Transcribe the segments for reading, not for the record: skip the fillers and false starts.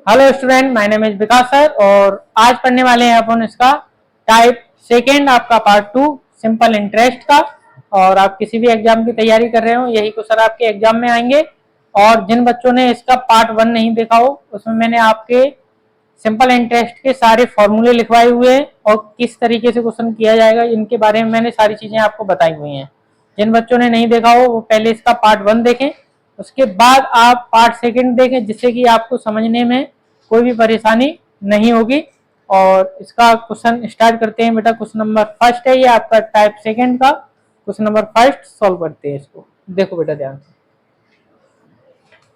Hello student, my name is Vikas sir और आज पढ़ने वाले हैं अपन इसका टाइप सेकेंड आपका पार्ट 2 सिंपल इंटरेस्ट का। और आप किसी भी एग्जाम की तैयारी कर रहे हो, यही क्वेश्चन आपके एग्जाम में आएंगे। और जिन बच्चों ने इसका पार्ट 1 नहीं देखा हो, उसमें मैंने आपके सिंपल इंटरेस्ट के सारे फॉर्मूले लिखवाए हुए हैं और किस तरीके से क्वेश्चन किया जाएगा इनके बारे में मैंने सारी चीजें आपको बताई हुई हैं। जिन बच्चों ने नहीं देखा हो वो पहले इसका पार्ट 1 देखें, उसके बाद आप पार्ट सेकंड देखें, जिससे कि आपको समझने में कोई भी परेशानी नहीं होगी। और इसका क्वेश्चन स्टार्ट करते हैं बेटा। क्वेश्चन नंबर फर्स्ट है ये आपका टाइप सेकंड का। क्वेश्चन नंबर फर्स्ट सॉल्व करते हैं इसको। देखो बेटा ध्यान से,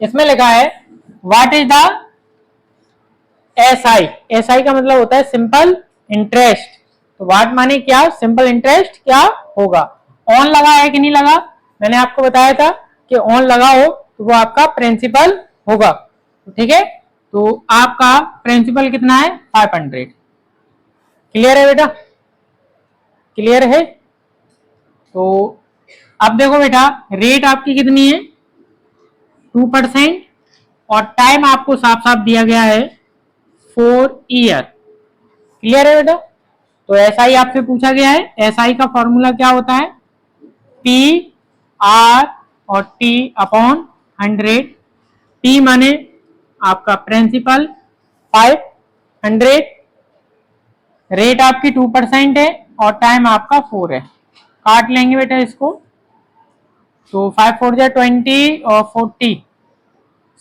इसमें लिखा है what is the SI. SI का मतलब होता है सिंपल इंटरेस्ट। तो व्हाट माने क्या, सिंपल इंटरेस्ट क्या होगा। ऑन लगा है कि नहीं लगा, मैंने आपको बताया था कि ऑन लगा हो तो वो आपका प्रिंसिपल होगा। ठीक है, तो आपका प्रिंसिपल कितना है 500। क्लियर है बेटा, क्लियर है। तो अब देखो बेटा, रेट आपकी कितनी है 2% और टाइम आपको साफ साफ दिया गया है 4 ईयर। क्लियर है बेटा। तो एसआई आपसे पूछा गया है, एसआई का फॉर्मूला क्या होता है, पी आर और टी अपॉन 100। पी माने आपका प्रिंसिपल 500, रेट आपकी 2% है और टाइम आपका 4 है। काट लेंगे बेटा इसको, तो 5 4 जा 20 और 40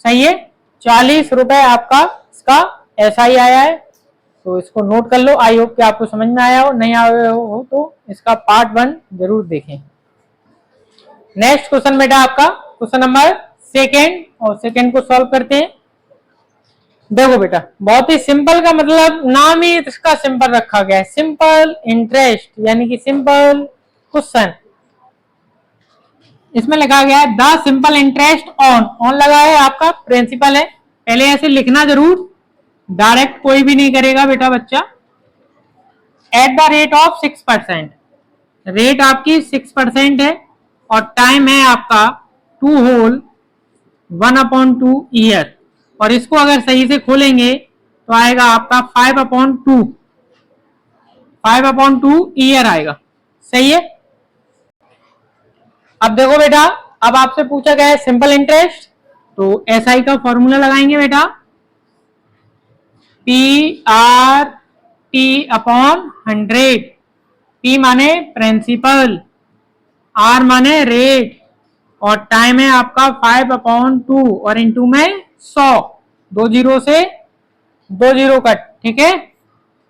सही है। 40 रुपए आपका इसका एसआई आया है। तो इसको नोट कर लो। आई होप कि आपको समझ में आया हो, नहीं आया हो तो इसका पार्ट 1 जरूर देखें। नेक्स्ट क्वेश्चन बेटा आपका क्वेश्चन नंबर सेकेंड, और सेकेंड को सॉल्व करते हैं। देखो बेटा, बहुत ही सिंपल का मतलब नाम ही इसका सिंपल रखा गया है, सिंपल इंटरेस्ट यानी कि सिंपल क्वेश्चन। इसमें लिखा गया है the simple interest on. On लगा है आपका प्रिंसिपल है, पहले ऐसे लिखना जरूर, डायरेक्ट कोई भी नहीं करेगा बेटा बच्चा। At the rate of 6%, rate आपकी 6% है और टाइम है आपका 2 होल 1/2 ईयर। और इसको अगर सही से खोलेंगे तो आएगा आपका 5/2 ईयर आएगा। सही है। अब देखो बेटा, अब आपसे पूछा गया है सिंपल इंटरेस्ट, तो एसआई का फॉर्मूला लगाएंगे बेटा, P R T upon 100। P माने प्रिंसिपल, आर माने रेट और टाइम है आपका 5/2 और इंटू में 100, 2 जीरो से 2 जीरो कट। ठीक है,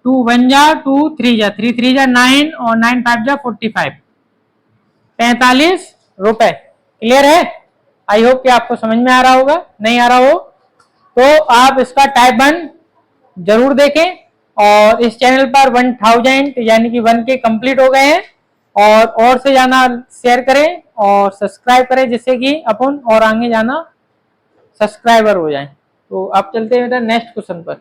2 1 जा 2 3 जा 3 3 जा 9 और 9 5 जा 45, 45 रुपए। क्लियर है। आई होप कि आपको समझ में आ रहा होगा, नहीं आ रहा हो तो आप इसका टाइप 1 जरूर देखें। और इस चैनल पर 1000 यानी कि 1 के कंप्लीट हो गए हैं, और से जाना शेयर करें और सब्सक्राइब करें, जिससे कि अपन और आगे जाना सब्सक्राइबर हो जाए। तो आप चलते हैं बेटा नेक्स्ट क्वेश्चन पर।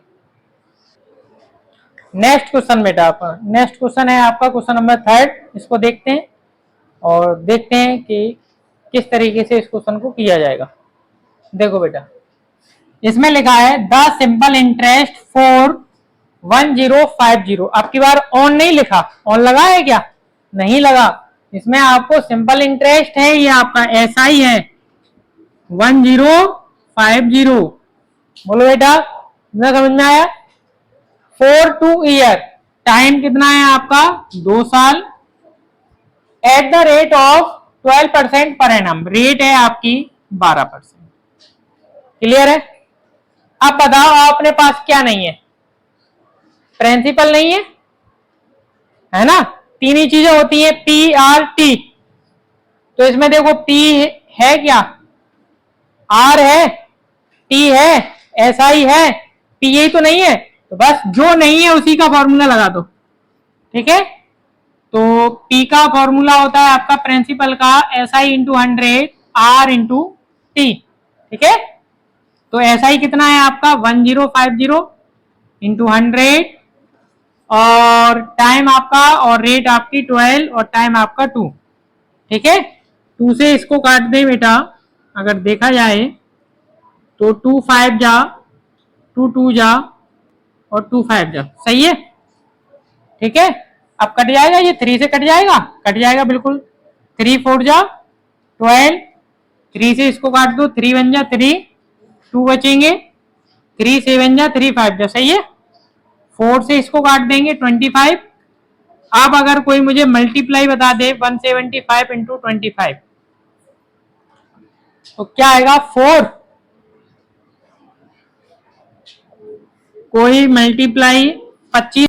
नेक्स्ट क्वेश्चन बेटा आपका, नेक्स्ट क्वेश्चन है आपका क्वेश्चन नंबर 3। इसको देखते हैं और देखते हैं कि किस तरीके से इस क्वेश्चन को किया जाएगा। देखो बेटा, इसमें लिखा है द सिंपल इंटरेस्ट फॉर 1050। आपकी बार ऑन नहीं लिखा, ऑन लगा है क्या, नहीं लगा। इसमें आपको सिंपल इंटरेस्ट है, ये आपका एसआई है 1050। बोलो बेटा, समझ में आया। 4 2 ईयर, टाइम कितना है आपका 2 साल। At the rate of 12% per annum, rate है आपकी 12%। क्लियर है। अब बताओ अपने पास क्या नहीं है, प्रिंसिपल नहीं है ना। तीन ही चीजें होती है पी आर टी। तो इसमें देखो पी है क्या, आर है, टी है, एस आई है, पी यही तो नहीं है। तो बस जो नहीं है उसी का फॉर्मूला लगा दो। ठीक है, तो पी का फॉर्मूला होता है आपका प्रिंसिपल का S I into 100 R into T. ठीक है, तो एस आई कितना है आपका 1050 इंटू 100 और टाइम आपका और रेट आपकी 12 और टाइम आपका 2। ठीक है, 2 से इसको काट दे बेटा, अगर देखा जाए तो 2 5 जा टू टू जा और टू फाइव जा, सही है, ठीक है। अब कट जाएगा, ये थ्री से कट जाएगा, कट जाएगा बिल्कुल। थ्री फोर जा 12, थ्री से इसको काट दो, थ्री वन जा थ्री, टू बचेंगे, थ्री सेवन जा थ्री फाइव जा, सही है। फोर से इसको काट देंगे 25। अब अगर कोई मुझे मल्टीप्लाई बता दे 175 इंटू 25, तो क्या आएगा? 4। कोई मल्टीप्लाई 25,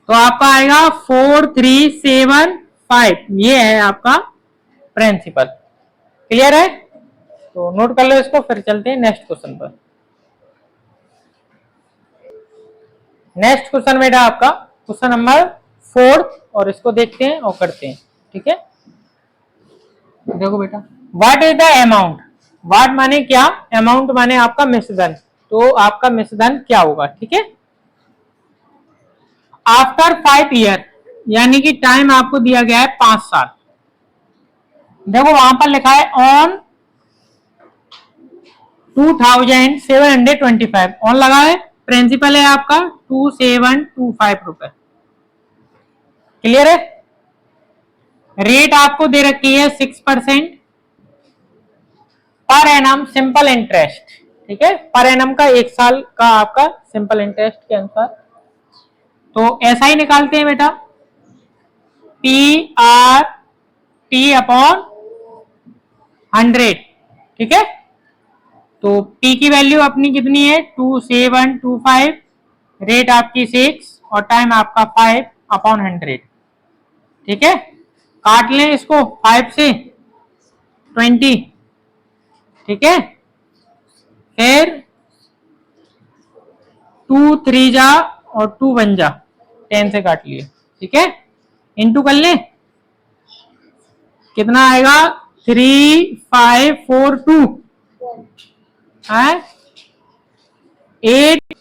तो आपका आएगा 4375। ये है आपका प्रिंसिपल। क्लियर है? तो नोट कर लो इसको, फिर चलते हैं नेक्स्ट क्वेश्चन पर। नेक्स्ट क्वेश्चन बेटा आपका क्वेश्चन नंबर 4, और इसको देखते हैं और करते हैं, ठीक है। देखो बेटा, what is the amount. What माने क्या, अमाउंट माने आपका मिश्रधन, तो आपका मिश्रधन क्या होगा, ठीक है। आफ्टर 5 ईयर, यानी कि टाइम आपको दिया गया है 5 साल। देखो वहां पर लिखा है ऑन 2725, ऑन लगा है, प्रिंसिपल है आपका 2725 रुपए। क्लियर है? रेट आपको दे रखी है 6% पर एनम सिंपल इंटरेस्ट, ठीक है। पर एनम का 1 साल का आपका सिंपल इंटरेस्ट के अनुसार। तो ऐसा ही निकालते हैं बेटा, पी आर टी अपॉन 100, ठीक है। तो P की वैल्यू अपनी कितनी है? 2725, रेट आपकी 6 और टाइम आपका 5 अपॉन 100, ठीक है। काट लें इसको 5 से 20, ठीक है। फिर 2 3 जा और 2 1 जा, 10 से काट लिए, ठीक है। इंटू कर लें, कितना आएगा? 3542 है 8,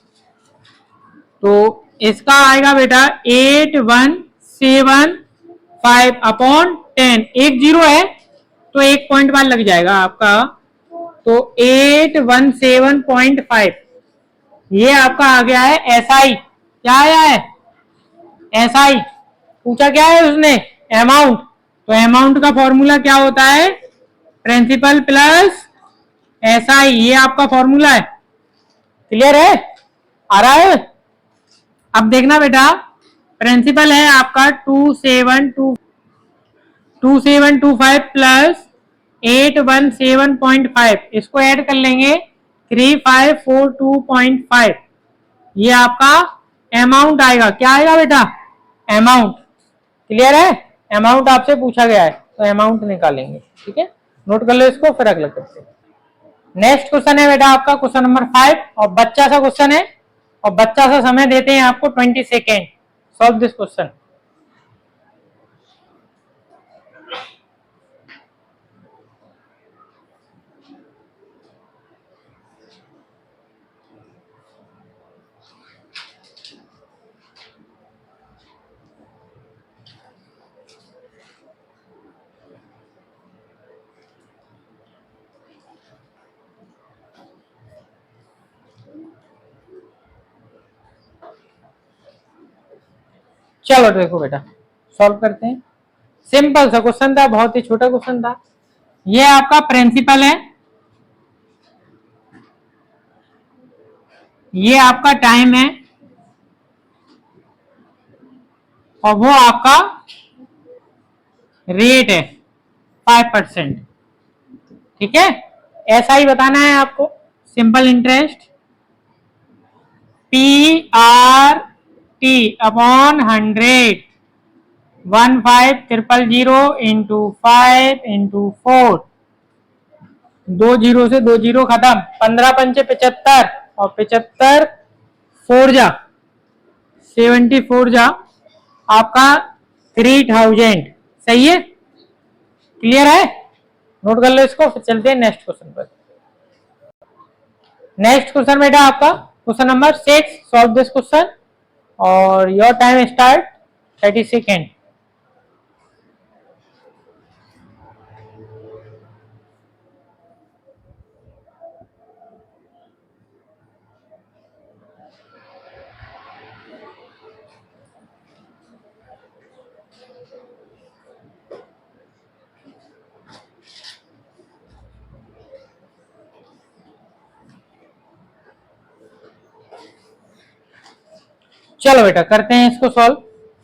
तो इसका आएगा बेटा 8175 अपॉन 10। एक जीरो है तो एक पॉइंट बाद लग जाएगा आपका, तो 817.5, ये आपका आ गया है एसआई। क्या आया है? एसआई। पूछा क्या है उसने? अमाउंट। तो अमाउंट का फॉर्मूला क्या होता है? प्रिंसिपल प्लस एसआई, ये आपका फॉर्मूला है। क्लियर है? आ रहा है? अब देखना बेटा, प्रिंसिपल है आपका 2725 प्लस 817.5, इसको ऐड कर लेंगे 3542.5, ये आपका अमाउंट आएगा। क्या आएगा बेटा? अमाउंट। क्लियर है? अमाउंट आपसे पूछा गया है तो अमाउंट निकालेंगे, ठीक है। नोट कर लो इसको, फिर अगला करते हैं। नेक्स्ट क्वेश्चन है बेटा आपका क्वेश्चन नंबर 5, और बच्चा सा क्वेश्चन है, और बच्चा सा समय देते हैं आपको 20 सेकेंड। Solve this question. चलो देखो बेटा, सॉल्व करते हैं। सिंपल सा क्वेश्चन था, बहुत ही छोटा क्वेश्चन था। ये आपका प्रिंसिपल है, ये आपका टाइम है, और वो आपका रेट है 5%, ठीक है। ऐसा ही बताना है आपको, simple interest P R T upon 100, 1500 into 5 into 4, 2 zero से 2 जीरो खत्म, 15 पंचे 75, और 75 4 जा 74 जा, आपका 3000, सही है। क्लियर है? नोट कर लो इसको, फिर चलते हैं नेक्स्ट क्वेश्चन पर। नेक्स्ट क्वेश्चन बेटा आपका question number 6, solve this question, और योर टाइम स्टार्ट 30 सेकेंड। चलो बेटा करते हैं इसको सॉल्व,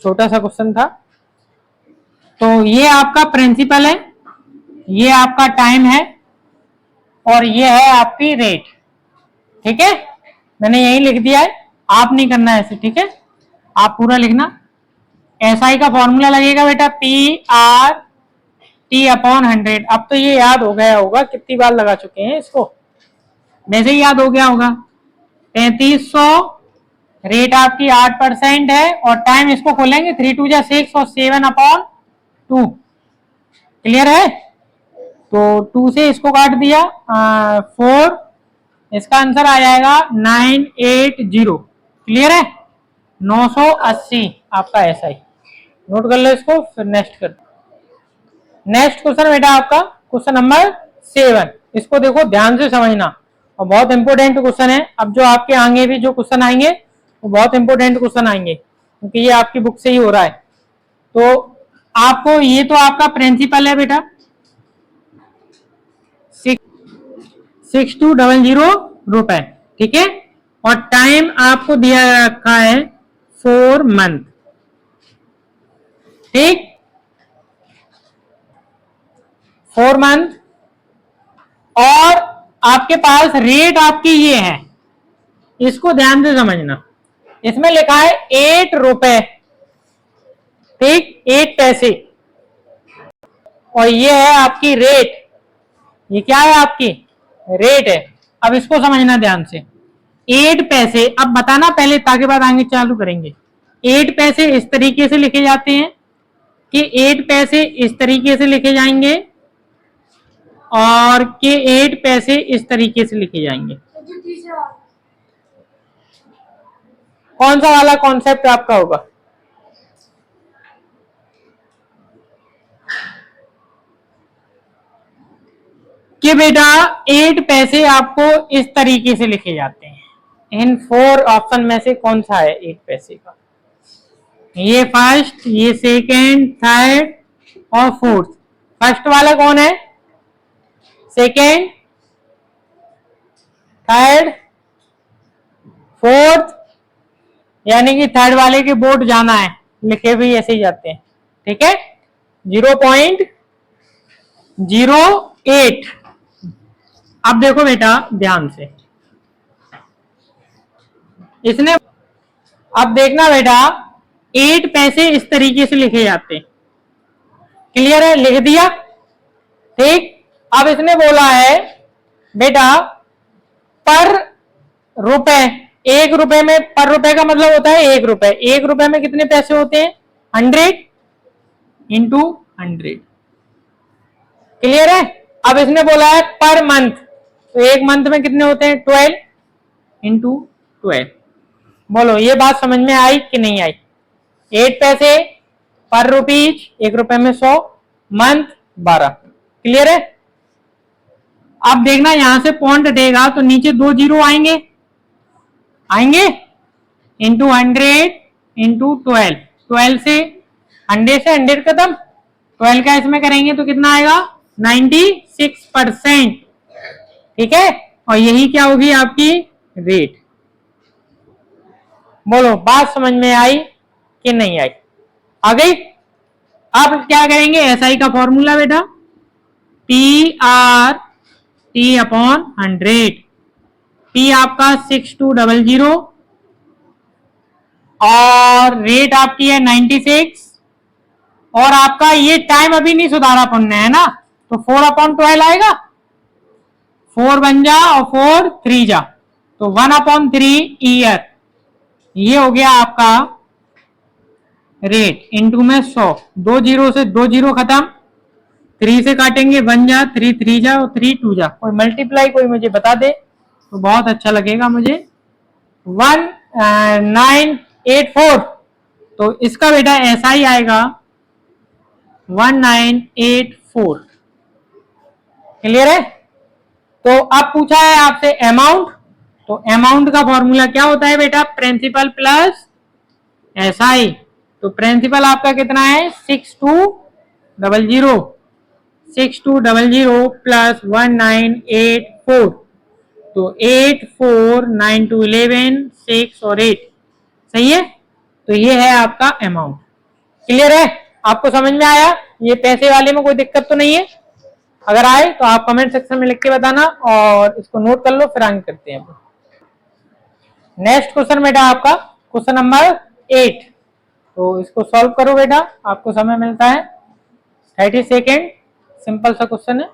छोटा सा क्वेश्चन था। तो ये आपका प्रिंसिपल है, ये आपका टाइम है, और ये है आपकी रेट। ठीक है, मैंने यही लिख दिया है, आप नहीं करना है ऐसे, ठीक है, आप पूरा लिखना। एसआई का फॉर्मूला लगेगा बेटा PR/T/100। अब तो ये याद हो गया होगा, कितनी बार लगा चुके हैं इसको, वैसे ही याद हो गया होगा। 3300, रेट आपकी 8% है, और टाइम इसको खोलेंगे 3 2 6 और 7/2। क्लियर है? तो 2 से इसको काट दिया 4, इसका आंसर आ जाएगा 980। क्लियर है? 980 आपका ऐसा ही नोट कर लो इसको, फिर नेक्स्ट कर। नेक्स्ट क्वेश्चन बेटा आपका क्वेश्चन नंबर 7। इसको देखो ध्यान से समझना, और बहुत इंपॉर्टेंट क्वेश्चन है। अब जो आपके आगे भी जो क्वेश्चन आएंगे वो बहुत इंपॉर्टेंट क्वेश्चन आएंगे, क्योंकि ये आपकी बुक से ही हो रहा है। तो आपको ये तो आपका प्रिंसिपल है बेटा 6200 रुपए, ठीक है, और टाइम आपको दिया रखा है 4 मंथ। ठीक, 4 मंथ, और आपके पास रेट आपकी ये है, इसको ध्यान से समझना। इसमें लिखा है 8 रुपए, ठीक, 8 पैसे, और ये है आपकी रेट। ये क्या है? आपकी रेट है। अब इसको समझना ध्यान से, 8 पैसे। अब बताना पहले, ताकि बाद आगे चालू करेंगे। 8 पैसे इस तरीके से लिखे जाते हैं कि 8 पैसे इस तरीके से लिखे जाएंगे, और के 8 पैसे इस तरीके से लिखे जाएंगे। कौन सा वाला कॉन्सेप्ट आपका होगा? कि बेटा 8 पैसे आपको इस तरीके से लिखे जाते हैं। इन 4 ऑप्शन में से कौन सा है 8 पैसे का? ये फर्स्ट, ये सेकंड, थर्ड और फोर्थ। फर्स्ट वाला कौन है? सेकंड, थर्ड, फोर्थ, यानी कि थर्ड वाले के बोर्ड जाना है, लिखे भी ऐसे ही जाते हैं। ठीक है, 0.08। अब देखो बेटा ध्यान से, इसने, अब देखना बेटा 8 पैसे इस तरीके से लिखे जाते हैं। क्लियर है? लिख दिया, ठीक। अब इसने बोला है बेटा पर रुपए, 1 रुपए में, पर रुपए का मतलब होता है 1 रुपए। 1 रुपए में कितने पैसे होते हैं? 100 इंटू 100। क्लियर है? अब इसने बोला है पर मंथ, तो 1 मंथ में कितने होते हैं? 12 इंटू 12। बोलो ये बात समझ में आई कि नहीं आई? 8 पैसे पर रुपीज, 1 रुपए में 100, मंथ 12। क्लियर है? अब देखना यहां से पॉइंट हटेगा तो नीचे 2 जीरो आएंगे, आएंगे, इंटू 100 इंटू 12। 12 से 100 खत्म, 12 का इसमें करेंगे तो कितना आएगा? 96%। ठीक है, और यही क्या होगी आपकी रेट। बोलो बात समझ में आई कि नहीं आई? आ गई? अब क्या करेंगे? एसआई का फॉर्मूला बेटा PR/T/100। P आपका 6200 और रेट आपकी है 96, और आपका ये टाइम अभी नहीं सुधारा अपन ने, है ना, तो 4/12 आएगा। 4 बन जा और 4 3 जा, तो 1/3 ईयर। ये हो गया आपका रेट, इंटू में 100। 2 जीरो से 2 जीरो खत्म, 3 से काटेंगे 1 जा, 3 3 जा और 3 2 जा। कोई मल्टीप्लाई कोई मुझे बता दे तो बहुत अच्छा लगेगा मुझे। 1984, तो इसका बेटा ऐसा ही आएगा 1984। क्लियर है? तो अब पूछा है आपसे अमाउंट, तो अमाउंट का फॉर्मूला क्या होता है बेटा? Principal plus SI. तो प्रिंसिपल आपका कितना है? 6200, 6200 प्लस 1984, तो 8 4 9 2 11 6 और 8। सही है? तो ये है आपका अमाउंट। क्लियर है? आपको समझ में आया? ये पैसे वाले में कोई दिक्कत तो नहीं है? अगर आए तो आप कमेंट सेक्शन में लिख के बताना और इसको नोट कर लो, फिर आगे करते हैं। नेक्स्ट क्वेश्चन बेटा आपका क्वेश्चन नंबर 8। तो इसको सॉल्व करो बेटा, आपको समय मिलता है 30 सेकेंड। सिंपल सा क्वेश्चन है।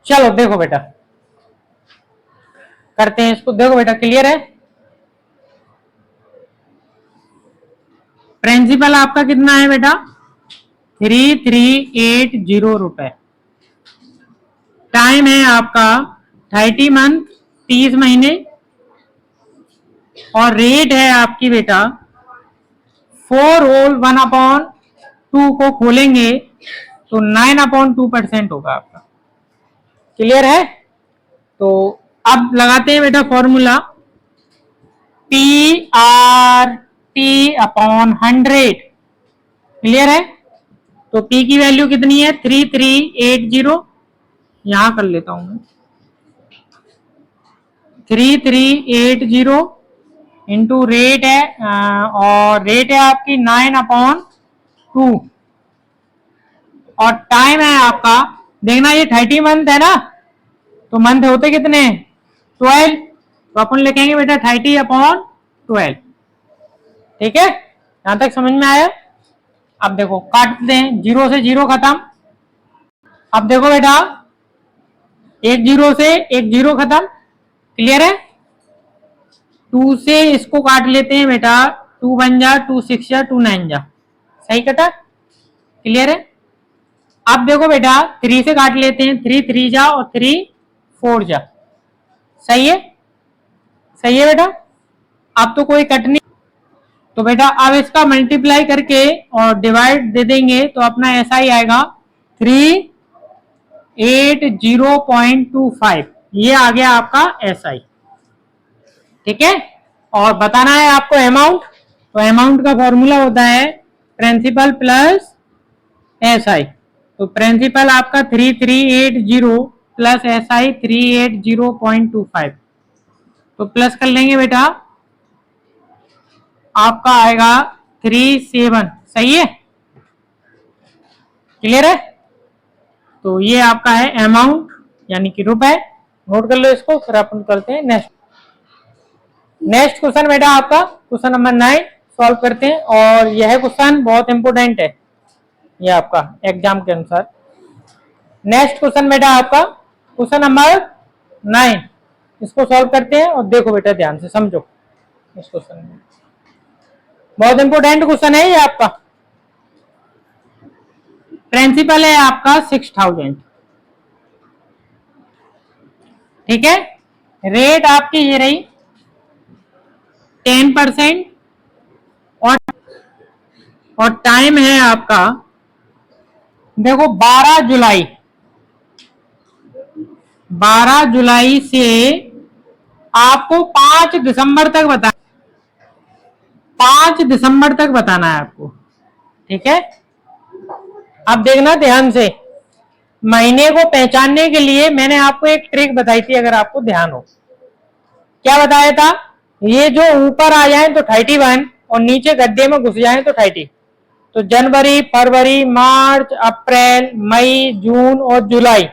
चलो देखो बेटा, करते हैं इसको। देखो बेटा, क्लियर है? प्रिंसिपल आपका कितना है बेटा? 3380 रुपए। टाइम है आपका 30 मंथ, 30 महीने। और रेट है आपकी बेटा 4 होल 1/2 को खोलेंगे तो 9/2% होगा आपका। क्लियर है? तो अब लगाते हैं बेटा फॉर्मूला PRT/100। क्लियर है? तो P की वैल्यू कितनी है? 3380। यहां कर लेता हूं मैं 3380 इंटू रेट है, और रेट है आपकी 9/2 और टाइम है आपका, देखना ये 30 मंथ है ना, तो मंथ होते कितने? 12। तो अपन लिखेंगे बेटा 30/12। ठीक है? यहां तक समझ में आया? अब देखो काट दें, 0 से 0 खत्म। अब देखो बेटा, 1 0 से 1 0 खत्म। क्लियर है? 2 से इसको काट लेते हैं बेटा, 2 1 जा, 2 6 जा, 2 9 जा। सही कटा? क्लियर है? अब देखो बेटा 3 से काट लेते हैं, 3 3 जा और 3 4 जा। सही है? सही है बेटा? अब तो कोई कट नहीं। तो बेटा अब इसका मल्टीप्लाई करके और डिवाइड दे देंगे तो अपना ऐसा ही आएगा 380.25। ये आ गया आपका SI। ठीक है? और बताना है आपको अमाउंट। तो अमाउंट का फॉर्मूला होता है प्रिंसिपल प्लस SI। तो प्रिंसिपल आपका 3380 प्लस SI 380.25। तो प्लस कर लेंगे बेटा, आपका आएगा 37। सही है? क्लियर है? तो ये आपका है अमाउंट यानी कि रुपए। नोट कर लो इसको, फिर अपन करते हैं नेक्स्ट। नेक्स्ट क्वेश्चन बेटा आपका क्वेश्चन नंबर 9 सॉल्व करते हैं। और यह क्वेश्चन बहुत इंपोर्टेंट है ये आपका एग्जाम के अनुसार। नेक्स्ट क्वेश्चन बेटा आपका क्वेश्चन नंबर 9, इसको सॉल्व करते हैं। और देखो बेटा ध्यान से समझो इस क्वेश्चन में, बहुत इंपोर्टेंट क्वेश्चन है ये आपका। प्रिंसिपल है आपका 6000। ठीक है? रेट आपकी ये रही 10% और टाइम है आपका देखो 12 जुलाई। 12 जुलाई से आपको 5 दिसंबर तक बताना, 5 दिसंबर तक बताना है आपको। ठीक है? अब देखना ध्यान से, महीने को पहचानने के लिए मैंने आपको एक ट्रिक बताई थी, अगर आपको ध्यान हो। क्या बताया था? ये जो ऊपर आ जाए तो 31 और नीचे गड्ढे में घुस जाए तो 30। तो जनवरी, फरवरी, मार्च, अप्रैल, मई, जून और जुलाई।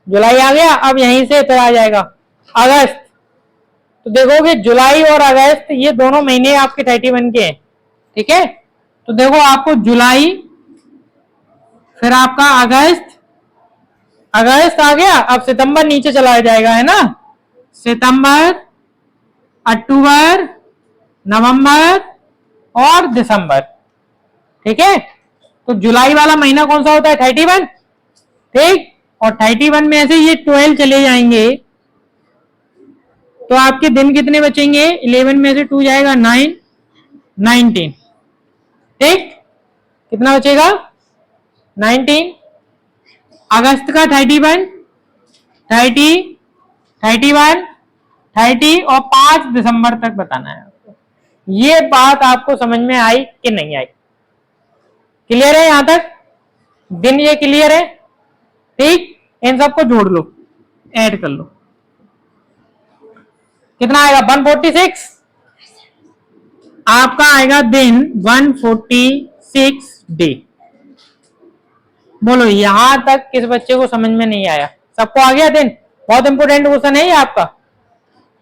जुलाई आ गया। अब यहीं से फिर आ जाएगा अगस्त। तो देखोगे जुलाई और अगस्त ये दोनों महीने आपके 31 के हैं। ठीक है? तो देखो आपको जुलाई, फिर आपका अगस्त, अगस्त आ गया, अब सितंबर नीचे चला जाएगा, है ना। सितंबर, अक्टूबर, नवंबर और दिसंबर। ठीक है, तो जुलाई वाला महीना कौन सा होता है? 31। ठीक, और 31 में ऐसे ये 12 चले जाएंगे तो आपके दिन कितने बचेंगे? 11 में से 2 जाएगा 9, 19। ठीक, कितना बचेगा? 19। अगस्त का 31, 30, 31, 30 और 5 दिसंबर तक बताना है आपको। ये बात आपको समझ में आई कि नहीं आई? क्लियर है यहां तक? दिन ये क्लियर है? ठीक, इन सबको जोड़ लो, ऐड कर लो, कितना आएगा? 146। आपका आएगा दिन 146 डे। बोलो यहां तक किस बच्चे को समझ में नहीं आया? सबको आ गया दिन? बहुत इंपोर्टेंट क्वेश्चन है ये आपका।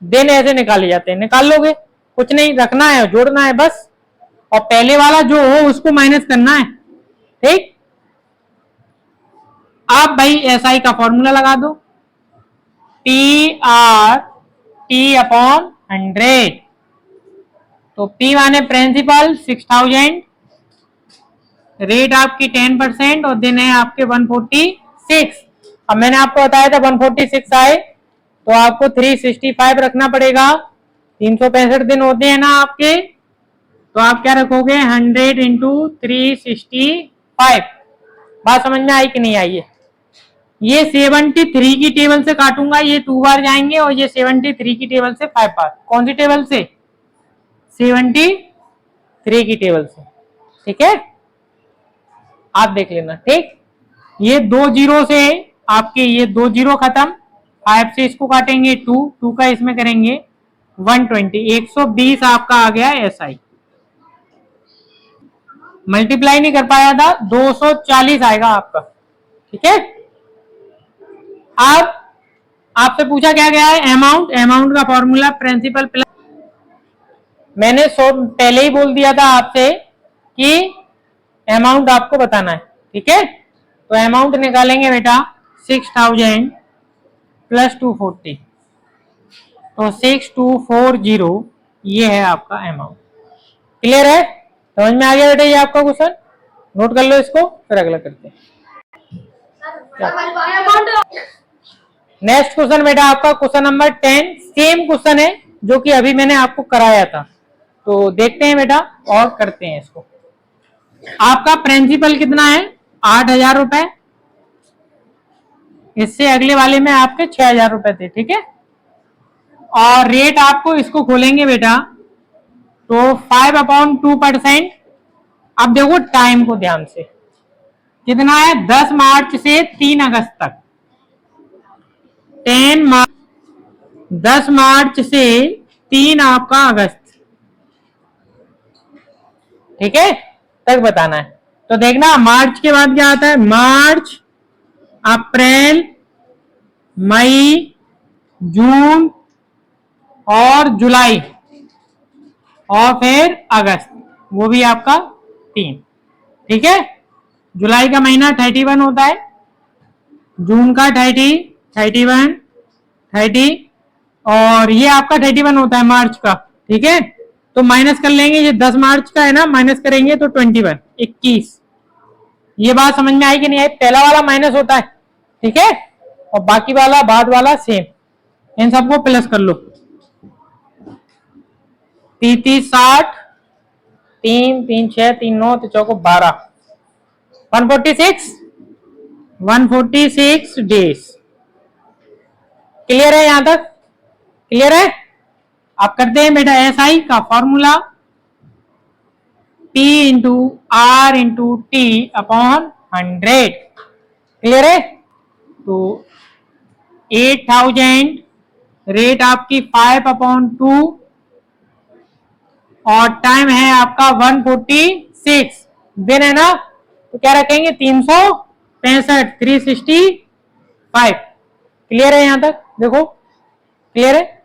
दिन ऐसे निकाले जाते हैं, निकाल लोगे, कुछ नहीं, रखना है, जोड़ना है बस, और पहले वाला जो हो उसको माइनस करना है। ठीक, आप भाई एसआई का फॉर्मूला लगा दो, टी आर टी अपॉन 100। तो पी माने प्रिंसिपल 6000, रेट आपकी 10% और दिन है आपके 146। अब मैंने आपको बताया था 146 आए तो आपको 365 रखना पड़ेगा। 365 दिन होते हैं ना आपके, तो आप क्या रखोगे? 100 इंटू 365। बात समझ में आई कि नहीं आई है? ये 73 की टेबल से काटूंगा, ये 2 बार जाएंगे, और ये 73 की टेबल से 5 बार। कौन सी टेबल से? 73 की टेबल से। ठीक है, आप देख लेना। ठीक, ये 2 जीरो से आपके ये 2 जीरो खत्म, 5 से इसको काटेंगे 2 का इसमें करेंगे 120, 120 आपका आ गया एसआई। मल्टीप्लाई नहीं कर पाया था, 240 आएगा आपका। ठीक है, अब आपसे पूछा क्या गया है? अमाउंट। अमाउंट का फॉर्मूला प्रिंसिपल प्लस, मैंने पहले ही बोल दिया था आपसे कि अमाउंट आपको बताना है। ठीक है, तो अमाउंट निकालेंगे बेटा 6000 प्लस 240, तो 6240, ये है आपका अमाउंट। क्लियर है? समझ में आ गया बेटा ये आपका क्वेश्चन? नोट कर लो इसको, फिर अगला करते हैं। नेक्स्ट क्वेश्चन बेटा आपका क्वेश्चन नंबर 10, सेम क्वेश्चन है जो कि अभी मैंने आपको कराया था, तो देखते हैं बेटा और करते हैं इसको। आपका प्रिंसिपल कितना है? 8000 रुपए, इससे अगले वाले में आपके 6000 रुपए थे। ठीक है, और रेट आपको इसको खोलेंगे बेटा तो 5/2%। अब देखो टाइम को ध्यान से, कितना है? 10 मार्च से 3 अगस्त तक। 10 मार्च से 3 आपका अगस्त, ठीक है, तक बताना है। तो देखना मार्च के बाद क्या आता है? मार्च, अप्रैल, मई, जून और जुलाई, और फिर अगस्त, वो भी आपका 3। ठीक है, जुलाई का महीना 31 होता है, जून का 30, 31, 30, और ये आपका 31 होता है मार्च का। ठीक है, तो माइनस कर लेंगे, ये 10 मार्च का है ना, माइनस करेंगे तो 21, 21। ये बात समझ में आई कि नहीं आई? पहला वाला माइनस होता है, ठीक है, और बाकी वाला बाद वाला सेम। इन सबको प्लस कर लो, 30, 60, 3, 3, 6, 3, 9, 3, 4, 12, 146 डेज। क्लियर है यहां तक? क्लियर है? आप करते हैं बेटा एसआई का formula, P into R into T upon 100। Clear है? तो 8000, रेट आपकी 5/2, और टाइम है आपका 146 दिन है ना, तो क्या रखेंगे? 365, 365। क्लियर है यहां तक? देखो क्लियर है?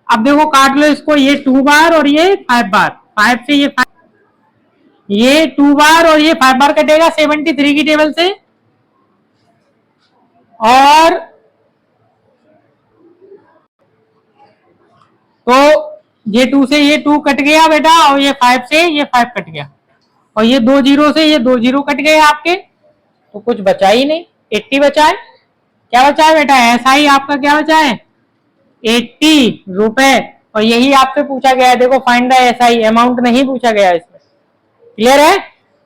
अब देखो काट लो इसको, ये 2 बार और ये 5 बार, 5 से ये 5, ये 2 बार और ये 5 बार कटेगा 73 की टेबल से, और तो ये 2 से ये 2 कट गया बेटा, और ये 5 से ये 5 कट गया, और ये 2 जीरो से ये 2 जीरो कट गए आपके, तो कुछ बचा ही नहीं, 80 बचा है। क्या बचा है बेटा, ऐसा ही आपका क्या बचा है, 80 रुपए। और यही आपसे पूछा गया है, देखो फाइंड द एसआई, अमाउंट नहीं पूछा गया इसमें। क्लियर है?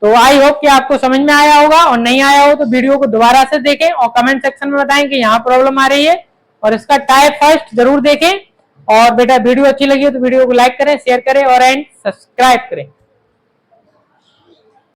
तो आई होप कि आपको समझ में आया होगा, और नहीं आया हो तो वीडियो को दोबारा से देखें और कमेंट सेक्शन में बताएं कि यहाँ प्रॉब्लम आ रही है, और इसका टाइप फर्स्ट जरूर देखें। और बेटा वीडियो अच्छी लगी हो तो वीडियो को लाइक करें, शेयर करें और एंड सब्सक्राइब करें।